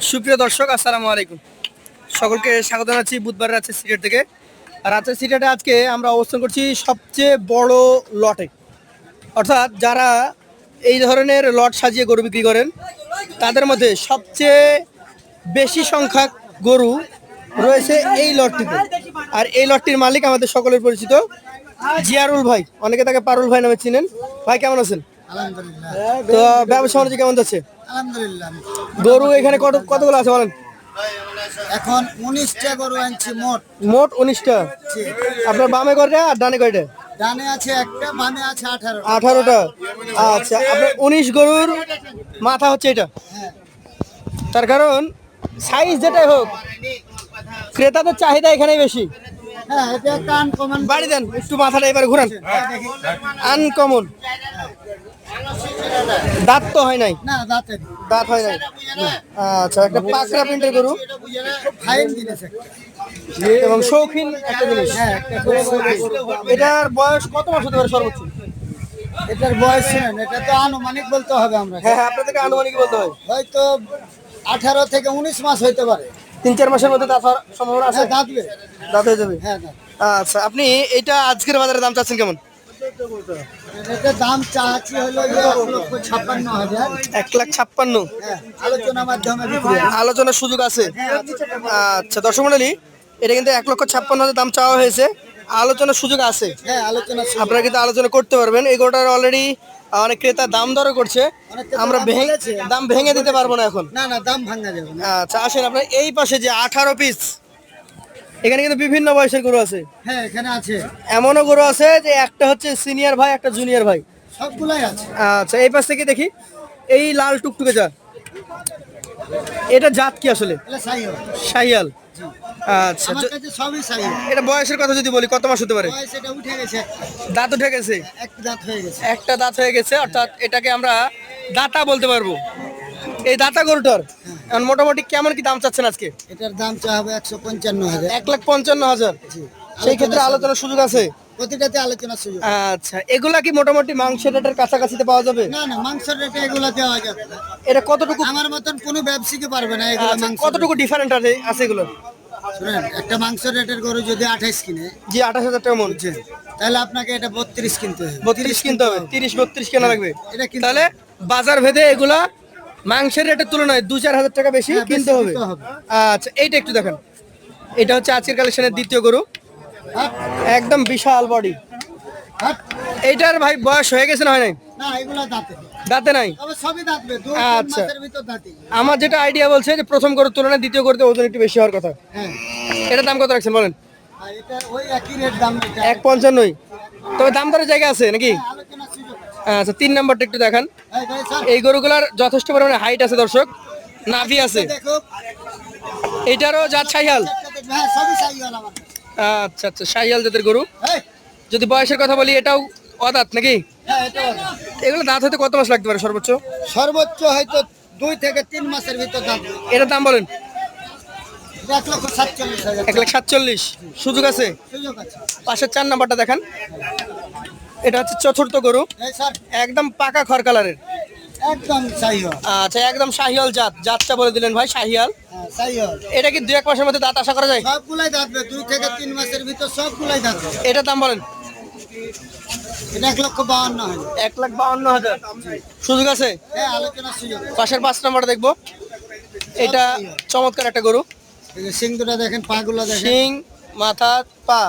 সুপ্রিয় দর্শক, আসসালামু আলাইকুম। সকলকে স্বাগত জানাচ্ছি বুধবার রাতের সিলেট থেকে। আর রাতের সিলেটে আজকে আমরা অবস্থান করছি সবচেয়ে বড় লটে, অর্থাৎ যারা এই ধরনের লট সাজিয়ে গরু বিক্রি করেন তাদের মধ্যে সবচেয়ে বেশি সংখ্যক গরু রয়েছে এই লটটিতে। আর এই লটটির মালিক আমাদের সকলের পরিচিত জিয়ারুল ভাই, অনেকে তাকে পারুল ভাই নামে চিনেন। ভাই কেমন আছেন? আলহামদুলিল্লাহ। তো ব্যবসা বাণিজ্য কেমন যাচ্ছে? আলহামদুলিল্লাহ। গরু এখানে কতগুলো আছে বলেন? এখন 19টা গরু আনছি মোট। মোট 19টা। আপনার বামে কয়টা আর ডানে কয়টা? ডানে আছে একটা, বামে আছে 18। 18টা। আচ্ছা, আপনার 19 গরুর মাথা হচ্ছে এটা। হ্যাঁ তার কারণ সাইজ যেটাই হোক, ক্রেতাদের চাহিদা এখানেই বেশি। হ্যাঁ, এটা একটা আনকমন। বাড়ি দেন একটু, মাথাটা এবার ঘুরান। আনকমন। দাঁত তো হয় নাই? না, দাঁতে দাঁত হয় নাই। আচ্ছা, একটা পাকড়া প্রিন্টের গরু ফাইন দিনেছে। এবং শৌখিন একটা জিনিস। হ্যাঁ, একটা খুব শৌখিন। এটার বয়স কত মাস হতে পারে সর্বোচ্চ? এটার বয়স শুনেন, এটা তো আনুমানিক বলতে হবে আমরা। হ্যাঁ হ্যাঁ, আপনাদেরকে আনুমানিক বলতে হয়। হয়তো 18 থেকে 19 মাস হইতে পারে। 3-4 মাসের মধ্যে দাঁত হওয়ার সম্ভাবনা আছে। হ্যাঁ, দাঁতবে। দাঁত হয়ে যাবে। হ্যাঁ, দাঁত। আচ্ছা, আপনি এটা আজকের বাজারে দাম চাচ্ছেন কেমন? এটার দাম চাচ্ছি হলো যে 1,56,000। 1,56,000। হ্যাঁ, আলোচনার মাধ্যমে বিক্রি হবে। আলোচনার সুযোগ আছে। আচ্ছা দর্শক মণ্ডলী, এটা কিন্তু 1,56,000 দাম চাওয়া হয়েছে, আলোচনার সুযোগ আছে। হ্যাঁ, আলোচনা আপনারা কিন্তু আলোচনা করতে পারবেন। এই গোটার অলরেডি অনেক ক্রেতা দাম দরও করছে, আমরা দাম ভেঙে দিতে পারবো না এখন। না, দাম ভাঙা যাবে না। আচ্ছা আসেন, আপনার এই পাশে যে 18 পিস, এখানে কিন্তু বিভিন্ন বয়সের গরু আছে। হ্যাঁ, এখানে আছে। এমনও গরু আছে যে একটা হচ্ছে সিনিয়র ভাই, একটা জুনিয়র ভাই। সবগুলাই আছে। আচ্ছা, এই পাশ থেকে দেখি, এই লাল টুকটুকে যা, এটা জাত কি আসলে? এটা সাইহল। শাহিয়াল। আচ্ছা, আমার কাছে সবই সাইহল। এটা বয়সের কথা যদি বলি, কত মাস হতে পারে? বয়স এটা উঠে গেছে। দাঁত উঠে গেছে? একটা দাঁত হয়ে গেছে। একটা দাঁত হয়ে গেছে, অর্থাৎ এটাকে আমরা দাতা বলতে পারবো। এই দাতা গরুটার এখন মোটামুটি কেমন কি দাম চাচ্ছেন আজকে? এটার দাম চা হবে 155,000। 1,55,000। সেই ক্ষেত্রে আলোচনার সুযোগ আছে? প্রতিটাতে আলোচনার সুযোগ। আচ্ছা, এগুলা কি মোটামুটি মাংসের রেটের কাছাকাছিতে পাওয়া যাবে? না, মাংসের রেটে এগুলা দেওয়া যাবে না। এটা কতটুকু? আমার মতন কোনো ব্যবসায়ী পারবে না এগুলো আচ্ছা, মাংস। কতটুকু ডিফারেন্ট আছে এগুলো? শুনেন, একটা মাংসের রেটের গরু যদি 28 কিনে, জি 28,000 টাকা মন, তাহলে আপনাকে এটা 32 কিনতে হবে। 32 কিনতে হবে, 30-32 কেনা লাগবে। এটা কিনতে তাহলে বাজার ভেদে এগুলা মাংসের রেটের তুলনায় 2-4 হাজার টাকা বেশি হ্যাঁ, কিনতে বেশি হবে। দিতে হবে। আচ্ছা, এইটা একটু দেখেন, এটা হচ্ছে আজকের কালেকশনের দ্বিতীয় গরু, হ্যাঁ, একদম বিশাল বডি। হ্যাঁ। এইটার ভাই বয়স হয়ে গেছে না হয় নাই? না, এগুলা দাঁতে। দাঁতে নাই? তবে সবই দাঁতবে, 2 আচ্ছা। মাসের ভিতর দাঁতে। আমার যেটা আইডিয়া বলছে যে প্রথম গরুর তুলনায় দ্বিতীয় গরুতে ওজন একটু বেশি হওয়ার কথা। হ্যাঁ, এটার দাম কত রাখছেন বলেন? আর এটা ওই একই রেট দাম। এটা 1,55। তবে দাম দরের জায়গা আছে নাকি? আলোচনার সুযোগ আছে। আচ্ছা, 3 নম্বরটা একটু দেখান। এই ভাই স্যার, এই গরুগুলার যথেষ্ট পরিমাণে হাইট আছে দর্শক, নাভি আছে। দেখো। এইটারও জাত শাহিয়াল? হ্যাঁ, সবই সাইহল আমার কাছে। আচ্ছা আচ্ছা, শাহিয়াল জাতের গরু। এই, যদি বয়সের কথা বলি, এটাও অদাঁত নাকি? হ্যাঁ, এটা এগুলো দাঁত হতে কত মাস লাগতে পারে সর্বোচ্চ? সর্বোচ্চ হয়তো 2 থেকে 3 মাসের ভিতর দাঁত। এটার দাম বলেন? 1,47,000। 1,47,000। সুযোগ আছে? সুযোগ আছে। পাশের 4 নাম্বারটা দেখান। এটা হচ্ছে চতুর্থ গরু, এই স্যার, একদম পাকা খড় কালারের। একদম সাইহল। আচ্ছা, একদম শাহিয়াল জাত, জাতটা বলে দিলেন ভাই, শাহিয়াল। হ্যাঁ, সাইহল। এটা কি 2-1 মাসের মধ্যে দাঁত আশা করা যায়? সবগুলাই দাঁতবে, 2 থেকে 3 মাসের ভিতর সবগুলাই দাঁতবে। এটার দাম বলেন? এটা 1,52,000। 1,52,000। সুযোগ আছে? হ্যাঁ, আলোচনার সুযোগ আছে। পাশের 5 নাম্বারটা দেখবো। এটা চমৎকার একটা গরু, এই যে সিং দুটা দেখেন, পাগুলো দেখেন, শিং, মাথা, পা,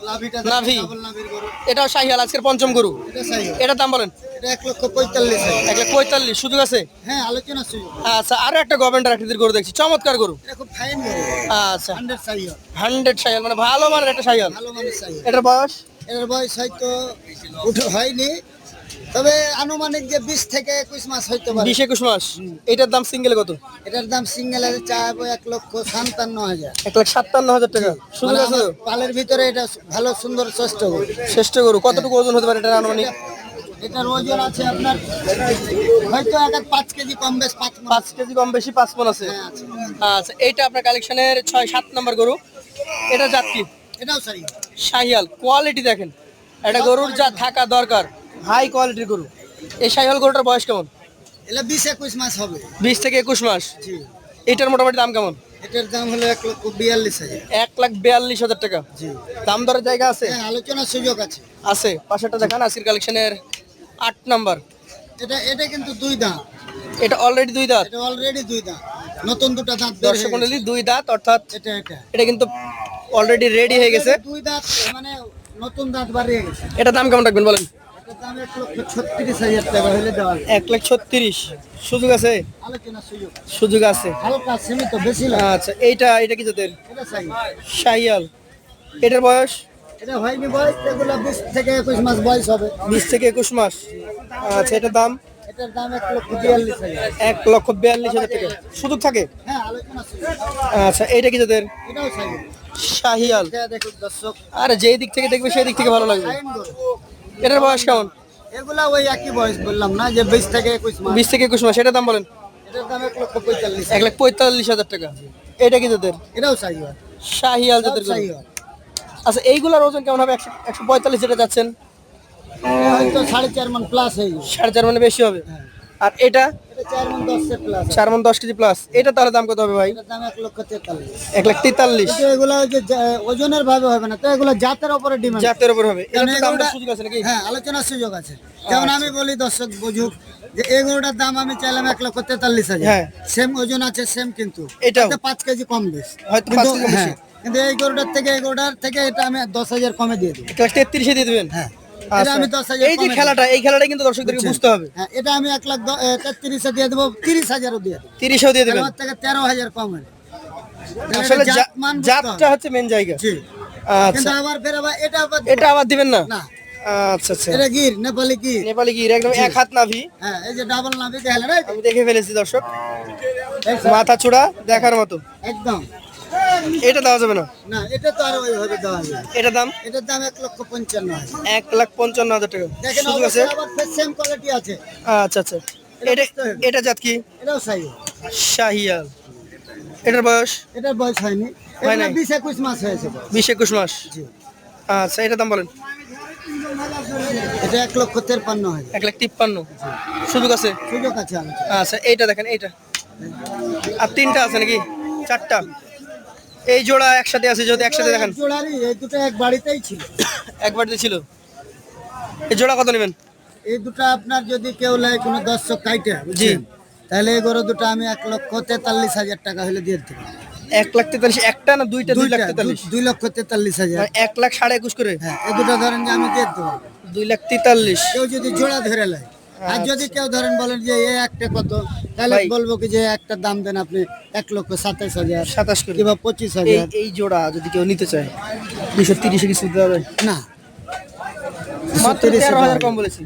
লাভিটা নাভি। ডাবল নাভির গরু। এটাও শাহিয়াল, আজকের পঞ্চম গরু। এটা সাইহল। এটার দাম বলেন? এটা 1,45,000। 1,45,000। সুযোগ আছে? হ্যাঁ, আলোচনার সুযোগ। আচ্ছা, আরো একটা গভর্নমেন্ট আকৃতির গরু দেখছি, চমৎকার গরু। এটা খুব ফাইন গরু। আচ্ছা, 100 সাইহল। 100 শাহিয়াল, মানে ভালো মানের একটা শাহিয়াল। ভালো মানের সাইহল। এটার বয়স? এর বয়স হয়তো হয়নি, তবে আনুমানিক যে 20 থেকে 21 মাস হইতে পারে। 20-21 মাস। এটার দাম সিঙ্গেলে কত? এটার দাম সিঙ্গেলের চাইবো 1,57,000। 1,57,000 টাকা। সুযোগ আছে তো? পালের ভিতরে এটা ভালো সুন্দর শ্রেষ্ঠ গরু। শ্রেষ্ঠ গরু। কতটুকু ওজন হতে পারে এটার আনুমানিক? এটার ওজন আছে আপনার হয়তো 5 কেজি কম বেশ, 5 মণ। 5 কেজি কম বেশি 5 মণ আছে। হ্যাঁ, আছে। আচ্ছা, এইটা আপনার কালেকশনের 6-7 নম্বর গরু। এটা জাত কি? এটাও সাই। শাহিয়াল। কোয়ালিটি দেখেন, একটা গরুর যা থাকা দরকার, হাই কোয়ালিটির গরু। এই শাহিয়াল গরুটার বয়স কেমন? এটা 20-21 মাস হবে। 20 থেকে 21 মাস। জি। এটার মোটামুটি দাম কেমন? এটার দাম হলো 1,42,000। 1,42,000 টাকা। জি। দাম দরের জায়গা আছে? হ্যাঁ, আলোচনার সুযোগ আছে। আছে। পাশেরটা দেখান, আসির কালেকশনের 8 নাম্বার। এটা কিন্তু দুই দাঁত। এটা অলরেডি 2 দাঁত। এটা অলরেডি দুই দাঁত, নতুন দুটো দাঁত বের দর্শক হয়ে মণ্ডলী গেছে। 2 দাঁত, অর্থাৎ এটা এটা এটা কিন্তু অলরেডি রেডি হয়ে গেছে। দুই দাঁত মানে নতুন দাঁত বাড়িয়ে গেছে। এটা দাম কেমন রাখবেন বলেন? এটার দাম 1,36,000 টাকা হলে দেওয়া যাবে। 1,36,000। সুযোগ আছে? আলোচনার সুযোগ সুযোগ আছে। হালকা সীমিত, বেশি লাগে। আচ্ছা, এটা কি জাতের? এটা চাই। শাহিয়াল। এটার বয়স? এটা হয়নি বয়স, এগুলো 20 থেকে 21 মাস বয়স হবে। 20 থেকে 21 মাস। আচ্ছা, এটার দাম? এটার দাম 1,42,000। 1,42,000 টাকা। সুযোগ থাকে? হ্যাঁ, আলোচনার সুযোগ। আচ্ছা, এটা কি জাতের? এটাও চাই। শাহিয়াল। এটা দেখুন দর্শক, আরে যেই দিক থেকে দেখবে সেই দিক থেকে ভালো লাগবে। সাইন গরু। এটার বয়স কেমন? এগুলা ওই একই বয়স বললাম না, যে 20 থেকে 21 মাস। 20 থেকে 21 মাস। এটার দাম বলেন? এটার দাম 1,45,000। 1,45,000 টাকা। এটা কি জাতের? এটাও চাই। শাহিয়াল জাতের গরু। আচ্ছা, এইগুলার ওজন কেমন হবে? 145 যেটা যাচ্ছেন, হয়তো 4.5 মণ প্লাস হয়ে যাবে। 4.5 মানে বেশি হবে। হ্যাঁ। আর এটা? এটা 4 মণ 10 এর প্লাস। 4 মণ 10 কেজি প্লাস। এটা তাহলে দাম কত হবে ভাই? এটার দাম 1,43,000। 1,43,000। কিন্তু এগুলা ওই যে ওজনের ভাবে হবে না, তো এগুলো জাতের উপরে ডিমান্ড। জাতের উপর হবে। এটা কারণ তো দাম এগুলোটা- সুযোগ আছে নাকি? হ্যাঁ, আলোচনার সুযোগ আছে। যেমন আমি বলি দর্শক বুঝুক, যে এই গরুটার দাম আমি চাইলাম 1,43,000। হ্যাঁ। সেম ওজন আছে, সেম, কিন্তু এটাও? তাতে 5 কেজি কম বেশ। হয়তো 5 কিন্তু কেজি বেশি। হ্যাঁ, কিন্তু এই গরুটার থেকে এই গরুটার থেকে এটা আমি 10,000 কমে দিয়ে দিই। 1,33,000 দিয়ে দিবেন? হ্যাঁ, এটা আচ্ছা। আমি 10,000 এই যে কমে খেলাটা, এই খেলাটা কিন্তু দর্শকদেরকে বুঝছেন? বুঝতে হবে। হ্যাঁ, এটা আমি 1,33,000 দিয়ে দেবো, 30,000ও দিয়ে দেবো। 30ও দিয়ে দিবেন। আমার থেকে 13,000 কম হয়। আসলে এটা জাতমান বুঝতে জাতটা হবে। হচ্ছে মেন জায়গা। জি। কিন্তু আচ্ছা, আবার ফের আবার এটা আবার এটা আবার দিবেন না? না, আচ্ছা আচ্ছা। এটা গির, নেপালি গির। নেপালি গির, একদম এক হাত নাভি। হ্যাঁ, এই যে ডাবল নাভি দেখলেন, এই আমি দেখে ফেলেছি দর্শক, দেখছেন? মাথা চূড়া দেখার মতো। একদম। এটা দেওয়া যাবে না? না, এটা তো আর ওইভাবে দেওয়া যায় না। এটা দাম? এটার দাম 1,55,000। 1,55,000 টাকা। দেখেন সুযোগ আছে? অবশ্যই আবার সেম কোয়ালিটি আছে। আচ্ছা আচ্ছা। এটা এটা জাত কি? এটাও চাই। শাহিয়াল। এটার বয়স? এটার বয়স হয়নি, হয় এটা নাই? 20-21 মাস হয়েছে বয়স। 20-21 মাস। জি। আচ্ছা, এটার দাম বলেন? এটা 1,53,000। 1,53,000। সুযোগ আছে? সুযোগ আছে আলোচনা। আচ্ছা, এইটা দেখেন, এইটা। আর 3টা আছে নাকি? 4টা? এই জোড়া একসাথে আছে, যদি একসাথে দেখান। এক জোড়ারই, এই দুটো এক বাড়িতেই ছিল। একবার ছিল। এই জোড়া কত নেবেন? এই দুটো আপনার যদি কেউ লাই কোনো দর্শক কাইটে, বুঝছেন, তাহলে এই গরু দুটো আমি 1,43,000 টাকা হলে দিয়ে দিতে পারি। 1,43,000 একটা না দুইটা? 2,43,000। 2,43,000। 1,00,000 21.5 করে। হ্যাঁ, এই দুটো ধরেন যে আমি দিয়ে দিতে পারবো। 2,43,000। কেউ যদি জোড়া ধরে নেয়, আর যদি কেউ ধরেন বলেন যে এই একটা কত, তাহলে ভাই। বলবো কি যে একটা দাম দেন আপনি 1,27,000 27 করে। কিংবা এই 25,000। এই জোড়া যদি কেউ নিতে চায় 230 কিছু দিতে হবে? না, মাত্র 13,000 কম বলেছি।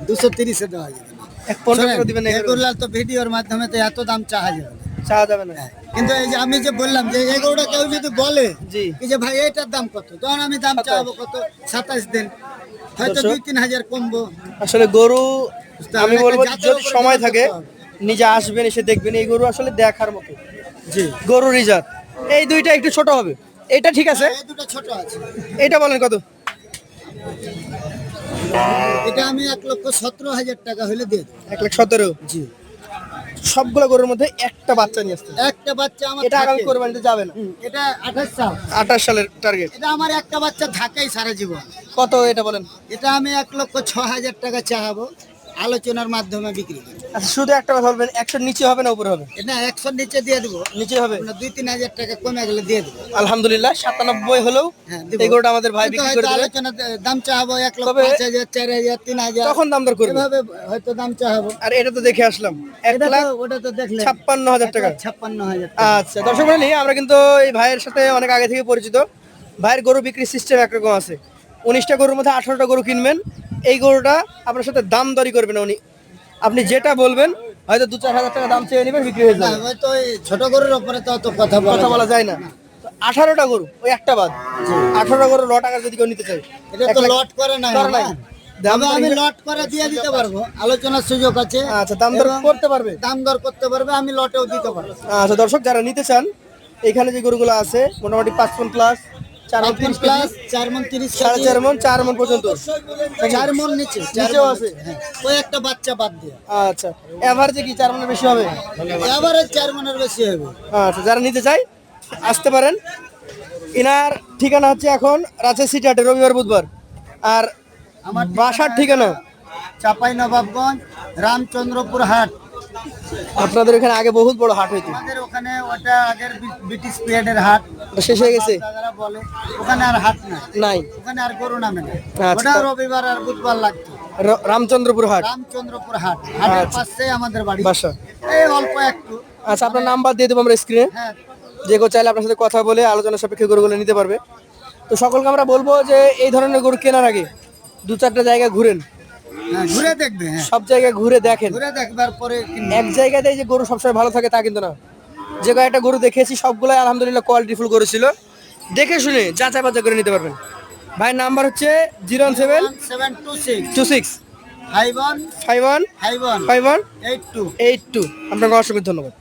230-এ দেওয়া যাবে না। 15 করে দিবেন না? এগুলা তো ভিডিওর মাধ্যমে তো এত দাম চাওয়া যাবে না। চাওয়া যাবে না। কিন্তু এই যে আমি যে বললাম যে এগুলোটা কেউ যদি বলে জি। কি যে ভাই এটার দাম কত, তখন আমি দাম 27 চাওয়াবো কত, 27 দিন, হয়তো দর্শক। 2-3 হাজার কমবো। আসলে গরু আমি বলবো জাতের যদি উপরে সময় ডিপেন্ড থাকে করতে হবে। নিজে আসবেন, এসে দেখবেন এই গরু আসলে দেখার মতো। জি। গরুর জাত। এই দুইটা একটু ছোট হবে, এটা ঠিক আছে। এই দুটো ছোট আছে। এটা বলেন কত? এটা আমি 1,17,000 টাকা হলে দিয়ে দেবো। 1,17,000। জি। সবগুলো গরুর মধ্যে একটা বাচ্চা নিয়ে আসতে হবে। একটা বাচ্চা আমার এটা আগামী থাকে। কোরবানিতে যাবে না। এটা 28 সাল। 28 সালের টার্গেট। এটা আমার একটা বাচ্চা থাকেই সারা জীবন। কত এটা বলেন? এটা আমি 1,06,000 টাকা চাহাবো, আলোচনার মাধ্যমে বিক্রি করি। আচ্ছা, শুধু একটা কথা বলবেন, 100 নিচে হবে না উপরে হবে? এটা 100 নিচে দিয়ে দেবো, নিচে হবে। 2-3 হাজার টাকা কমে গেলে দিয়ে দেবো। আলহামদুলিল্লাহ, 97 হলেও হ্যাঁ, দিব। এই গরুটা আমাদের ভাই কিন্তু বিক্রি হয়তো করে দেবে। আলোচনা দাম চাহাবো তবে 1,05,000, 4,000, 3,000, তখন দাম দর করবে। এভাবে হয়তো দাম চাহাবো। আর এটা তো দেখে আসলাম ওটা 1,56,000 তো দেখলে টাকা। 56,000 আচ্ছা দর্শক মণ্ডলী, আমরা কিন্তু এই ভাইয়ের সাথে অনেক আগে থেকে পরিচিত। ভাইয়ের গরু বিক্রির সিস্টেম একরকম আছে। 19টা গরুর মধ্যে 18টা গরু কিনবেন, এই গরুটা আপনার সাথে দাম দরই করবেন উনি। আপনি যেটা বলবেন হয়তো 2-4 হাজার টাকা দাম চেয়ে নেবেন, বিক্রি হয়ে না, যাবে। হয়তো ওই ছোট গরুর উপরে তো অত কথা কথা বলা যায় না। তো 18টা গরু, ওই একটা বাদ, 18টা গরু লট আকার যদি কেউ নিতে চায়, এটা তো লট করে না, করে নাই। দাম তবে আমি দর- লট করে দিয়ে দিতে পারবো, আলোচনার সুযোগ আছে। আচ্ছা, দাম দর এবং করতে পারবে। দাম দর করতে পারবে, আমি লটেও দিতে পারবো। আচ্ছা দর্শক, যারা নিতে চান এখানে যে গরুগুলো আছে মোটামুটি 5 পন প্লাস, 4 মণ 30 কেজি, 4 মণ 30 সাড়ে 4 মণ 4 মণ পর্যন্ত 4 মণ নিচে, নিচেও আছে। হ্যাঁ, ওই একটা বাচ্চা বাদ দিয়ে আচ্ছা, এভারেজে কি 4 মণের বেশি হবে? এবারে 4 মণের বেশি হবে। আচ্ছা, যারা নিতে চাই আসতে পারেন। ইনার ঠিকানা হচ্ছে এখন রাজশাহী সিটি হাটে রবিবার বুধবার। আর আমার বাসার ঠিকানা চাপাই নবাবগঞ্জ রামচন্দ্রপুর হাট। আপনাদের এখানে আগে বহুত বড় হাট হইতো, আমাদের ওখানে ওটা আগের ব্রিটিশ পিরিয়ডের হাট, ওটা শেষ হয়ে গেছে, দাদারা বলে ওখানে আর হাট নাই, নাই। ওখানে আর গরু নামে না। আচ্ছা। ওটা রবিবার আর বুধবার লাগতো। রামচন্দ্রপুর হাট রামচন্দ্রপুর হাট, হাটের আচ্ছা। পাশেই আমাদের বাড়ি, বাসা। এই অল্প একটু। আচ্ছা, আপনার নাম্বার দিয়ে দেবো আমরা স্ক্রিনে, হ্যাঁ, যে কেউ চাইলে আপনার সাথে কথা বলে আলোচনা সাপেক্ষে গরুগুলো নিতে পারবে। তো সকলকে আমরা বলবো যে এই ধরনের গরু কেনার আগে 2-4টা জায়গায় ঘুরেন, হ্যাঁ, ঘুরে দেখবে, হ্যাঁ, সব জায়গায় ঘুরে দেখেন। ঘুরে দেখবার পরে কিনবে। এক জায়গাতে যে গরু সবসময় ভালো থাকে তা কিন্তু না। যে কয়েকটা গরু দেখেছি সবগুলাই আলহামদুলিল্লাহ কোয়ালিটিফুল গরু ছিল, দেখে শুনে যাচাই বাছাই করে নিতে পারবেন। ভাইয়ের নাম্বার হচ্ছে 01726 51 51 51 51 82। 82। আপনাকে অসংখ্য ধন্যবাদ।